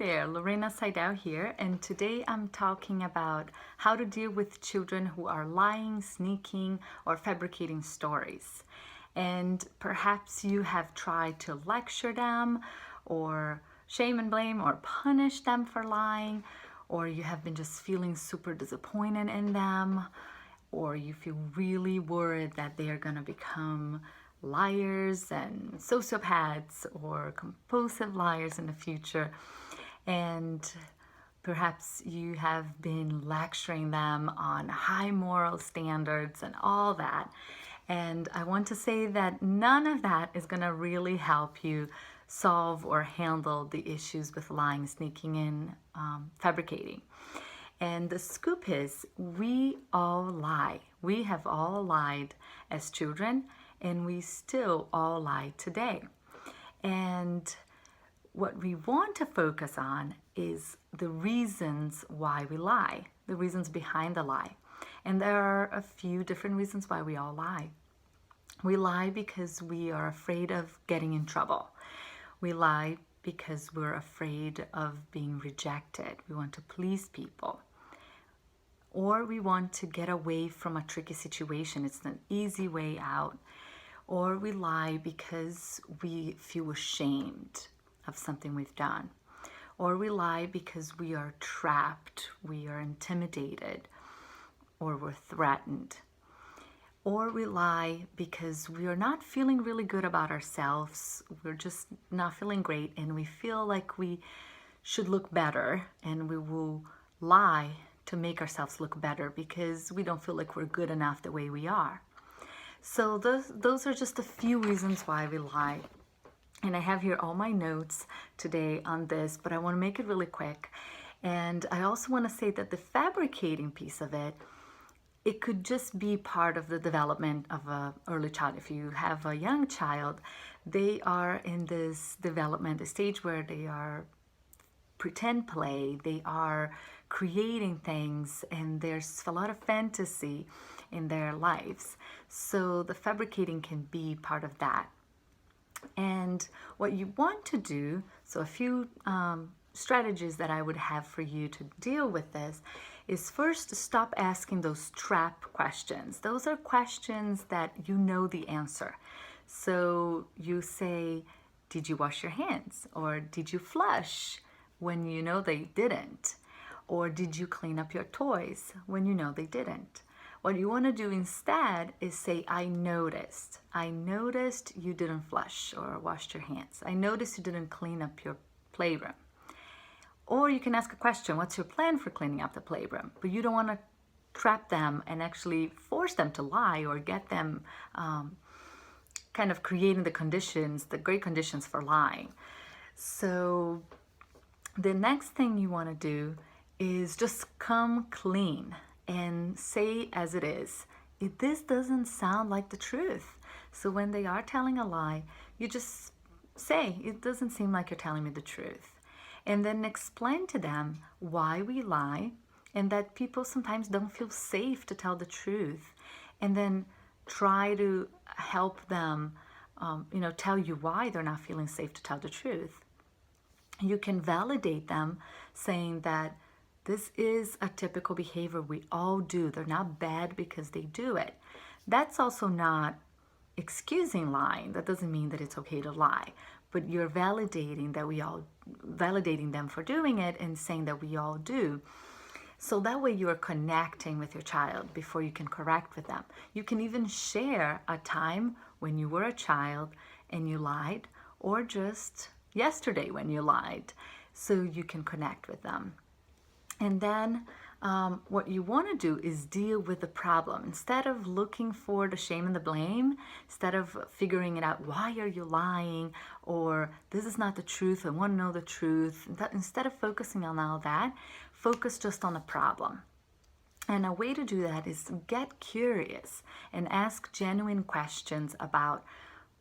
there, Lorena Seidel here, and today I'm talking about how to deal with children who are lying, sneaking, or fabricating stories. And perhaps you have tried to lecture them, or shame and blame, or punish them for lying, or you have been just feeling super disappointed in them, or you feel really worried that they are going to become liars and sociopaths or compulsive liars in the future. And perhaps you have been lecturing them on high moral standards and all that. And I want to say that none of that is going to really help you solve or handle the issues with lying, sneaking, and fabricating. And the scoop is, we all lie. We have all lied as children, and we still all lie today. And what we want to focus on is the reasons why we lie, the reasons behind the lie. And there are a few different reasons why we all lie. We lie because we are afraid of getting in trouble. We lie because we're afraid of being rejected. We want to please people. Or we want to get away from a tricky situation. It's an easy way out. Or we lie because we feel ashamed of something we've done. Or we lie because we are trapped, we are intimidated, or we're threatened. Or we lie because we are not feeling really good about ourselves. We're just not feeling great, and we feel like we should look better, and we will lie to make ourselves look better because we don't feel like we're good enough the way we are. So those are just a few reasons why we lie. And I have here all my notes today on this, but I want to make it really quick. And I also want to say that the fabricating piece of it, it could just be part of the development of an early child. If you have a young child, they are in this development stage where they are pretend play, they are creating things, and there's a lot of fantasy in their lives. So the fabricating can be part of that. And what you want to do, so a few strategies that I would have for you to deal with this, is first stop asking those trap questions. Those are questions that you know the answer. So you say, did you wash your hands? Or did you flush when you know they didn't? Or did you clean up your toys when you know they didn't? What you want to do instead is say, I noticed. I noticed you didn't flush or wash your hands. I noticed you didn't clean up your playroom. Or you can ask a question, what's your plan for cleaning up the playroom? But you don't want to trap them and actually force them to lie or get them kind of creating the conditions, the great conditions for lying. So the next thing you want to do is just come clean and say as it is. This doesn't sound like the truth. So when they are telling a lie, you just say, it doesn't seem like you're telling me the truth. And then explain to them why we lie and that people sometimes don't feel safe to tell the truth. And then try to help them, tell you why they're not feeling safe to tell the truth. You can validate them saying that this is a typical behavior we all do. They're not bad because they do it. That's also not excusing lying. That doesn't mean that it's okay to lie, but you're validating them for doing it and saying that we all do. So that way you are connecting with your child before you can correct with them. You can even share a time when you were a child and you lied, or just yesterday when you lied, so you can connect with them. And then what you want to do is deal with the problem. Instead of looking for the shame and the blame, instead of figuring it out, why are you lying? Or this is not the truth, I want to know the truth. Instead of focusing on all that, focus just on the problem. And a way to do that is get curious and ask genuine questions about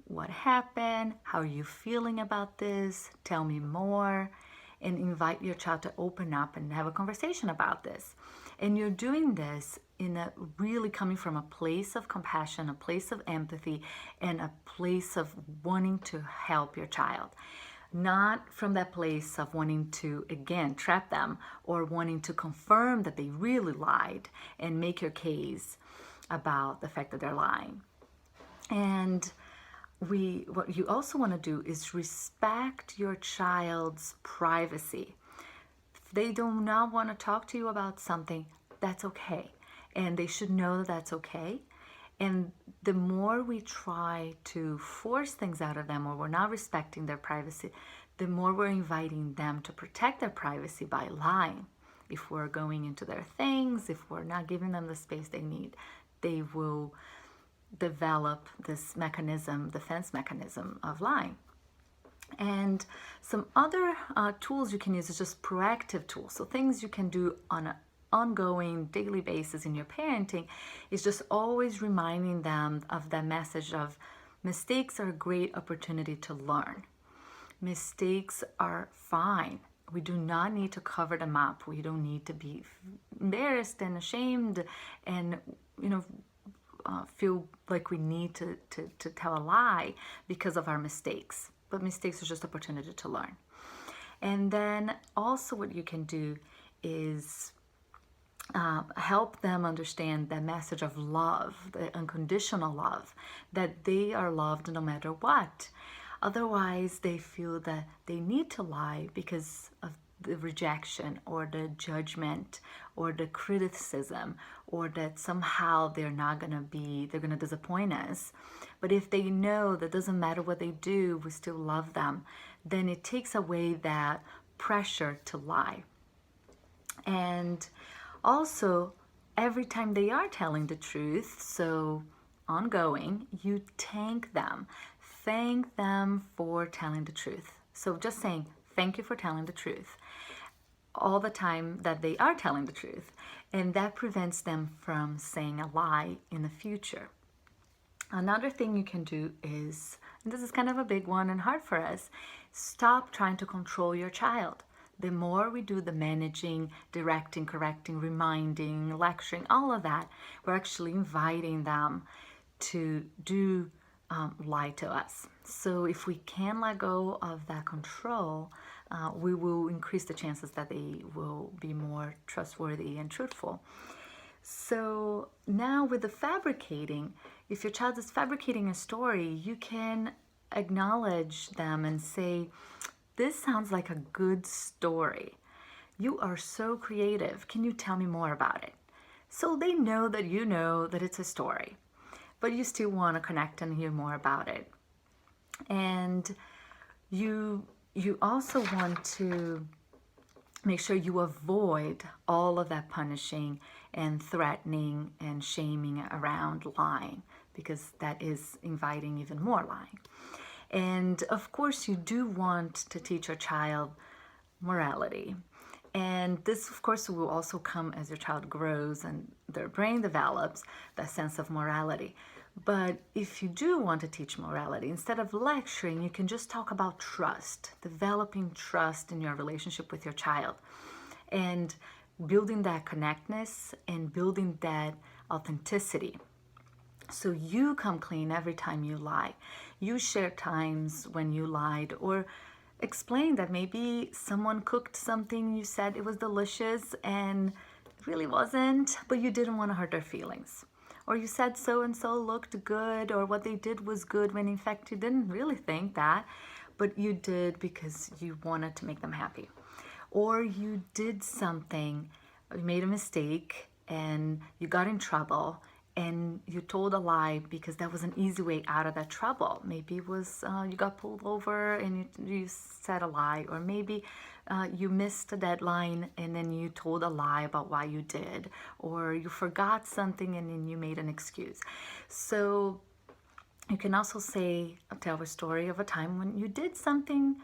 what happened, how are you feeling about this, tell me more. And invite your child to open up and have a conversation about this. And you're doing this in a really coming from a place of compassion, a place of empathy, and a place of wanting to help your child. not from that place of wanting to, again, trap them or wanting to confirm that they really lied and make your case about the fact that they're lying. And what you also want to do is respect your child's privacy. If they do not want to talk to you about something, that's okay. And they should know that that's okay. And the more we try to force things out of them or we're not respecting their privacy, the more we're inviting them to protect their privacy by lying. If we're going into their things, if we're not giving them the space they need, they will develop this mechanism, defense mechanism of lying. And some other tools you can use is just proactive tools. So things you can do on an ongoing daily basis in your parenting is just always reminding them of that message of mistakes are a great opportunity to learn. Mistakes are fine. We do not need to cover them up. We don't need to be embarrassed and ashamed and, feel like we need to tell a lie because of our mistakes. But mistakes are just opportunity to learn. And then also what you can do is help them understand the message of love, the unconditional love, that they are loved no matter what. Otherwise, they feel that they need to lie because of the rejection or the judgment or the criticism, or that somehow they're going to disappoint us. But if they know that doesn't matter what they do, we still love them, then it takes away that pressure to lie. And also, every time they are telling the truth, so ongoing, you thank them. Thank them for telling the truth. So just saying, thank you for telling the truth all the time that they are telling the truth. And that prevents them from saying a lie in the future. Another thing you can do is, and this is kind of a big one and hard for us, stop trying to control your child. The more we do the managing, directing, correcting, reminding, lecturing, all of that, we're actually inviting them to do lie to us. So if we can let go of that control, we will increase the chances that they will be more trustworthy and truthful. So now with the fabricating, if your child is fabricating a story, you can acknowledge them and say, this sounds like a good story. You are so creative. Can you tell me more about it? So they know that you know that it's a story, but you still want to connect and hear more about it. And you also want to make sure you avoid all of that punishing and threatening and shaming around lying, because that is inviting even more lying. And of course, you do want to teach your child morality. And this, of course, will also come as your child grows and their brain develops that sense of morality. But if you do want to teach morality, instead of lecturing, you can just talk about trust, developing trust in your relationship with your child, and building that connectedness and building that authenticity. So you come clean every time you lie. You share times when you lied, or explain that maybe someone cooked something, you said it was delicious and it really wasn't, but you didn't want to hurt their feelings. Or you said so-and-so looked good, or what they did was good, when in fact you didn't really think that, but you did because you wanted to make them happy. Or you did something, you made a mistake and you got in trouble, and you told a lie because that was an easy way out of that trouble. Maybe it was you got pulled over and you said a lie, or maybe you missed a deadline and then you told a lie about why you did, or you forgot something and then you made an excuse. So you can also tell a story of a time when you did something,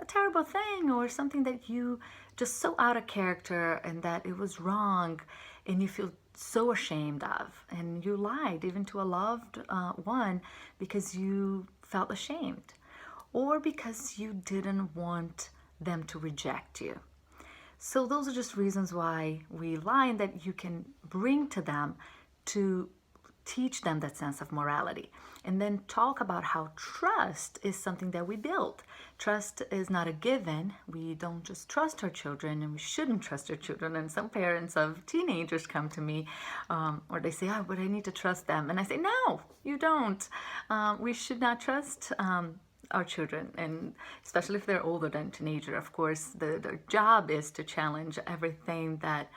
a terrible thing, or something that you just so out of character and that it was wrong and you feel so ashamed of, and you lied even to a loved one because you felt ashamed, or because you didn't want them to reject you. So those are just reasons why we lie, and that you can bring to them to teach them that sense of morality. And then talk about how trust is something that we build. Trust is not a given. We don't just trust our children, and we shouldn't trust our children. And some parents of teenagers come to me, or they say, oh, but I need to trust them. And I say, no, you don't. We should not trust our children, and especially if they're older than teenager. Of course, their job is to challenge everything that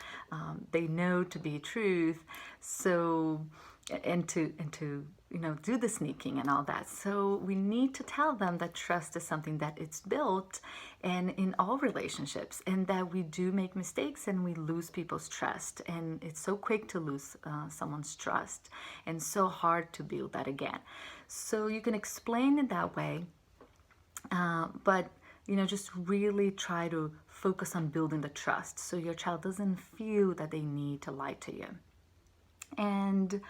they know to be truth. So, and to do the sneaking and all that. So we need to tell them that trust is something that it's built, and in all relationships, and that we do make mistakes and we lose people's trust, and it's so quick to lose someone's trust, and so hard to build that again. So you can explain it that way. But just really try to focus on building the trust so your child doesn't feel that they need to lie to you. And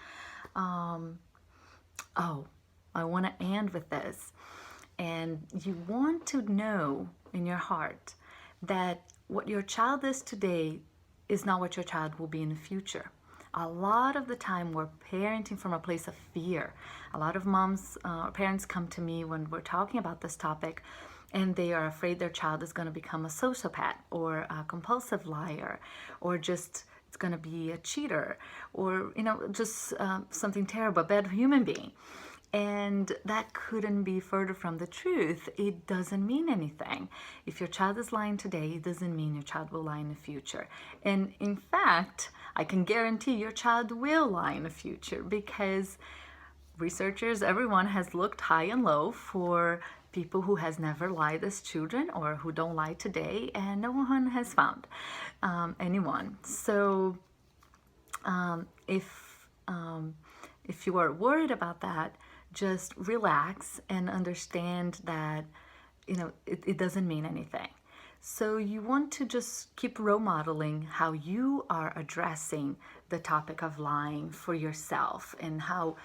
I want to end with this. And you want to know in your heart that what your child is today is not what your child will be in the future. A lot of the time we're parenting from a place of fear. A lot of parents come to me when we're talking about this topic, and they are afraid their child is going to become a sociopath or a compulsive liar, or just it's going to be a cheater, or just something terrible, a bad human being. And that couldn't be further from the truth. It doesn't mean anything. If your child is lying today, it doesn't mean your child will lie in the future. And in fact, I can guarantee your child will lie in the future, because researchers, everyone has looked high and low for people who has never lied as children or who don't lie today, and no one has found anyone. So if you are worried about that, just relax and understand that it doesn't mean anything. So you want to just keep role modeling how you are addressing the topic of lying for yourself, and how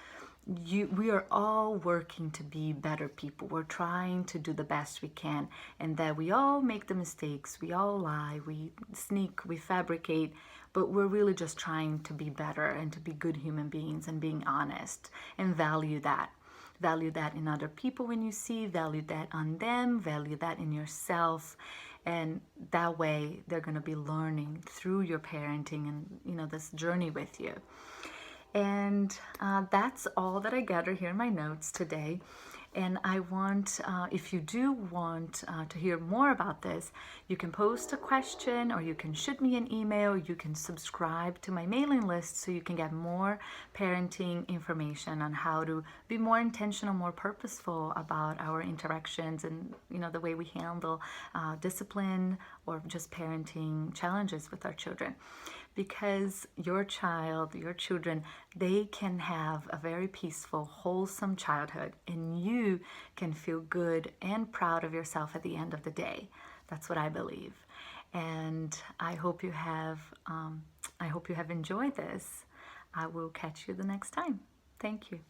we are all working to be better people. We're trying to do the best we can, and that we all make the mistakes, we all lie, we sneak, we fabricate, but we're really just trying to be better and to be good human beings and being honest, and value that. Value that in other people when you see, value that on them, value that in yourself. And that way they're going to be learning through your parenting and this journey with you. And that's all that I gathered here in my notes today. And I want, if you do want to hear more about this, you can post a question, or you can shoot me an email. You can subscribe to my mailing list so you can get more parenting information on how to be more intentional, more purposeful about our interactions, and the way we handle discipline or just parenting challenges with our children. Because your children, they can have a very peaceful, wholesome childhood, and you can feel good and proud of yourself at the end of the day. That's what I believe. And I hope you have enjoyed this. I will catch you the next time. Thank you.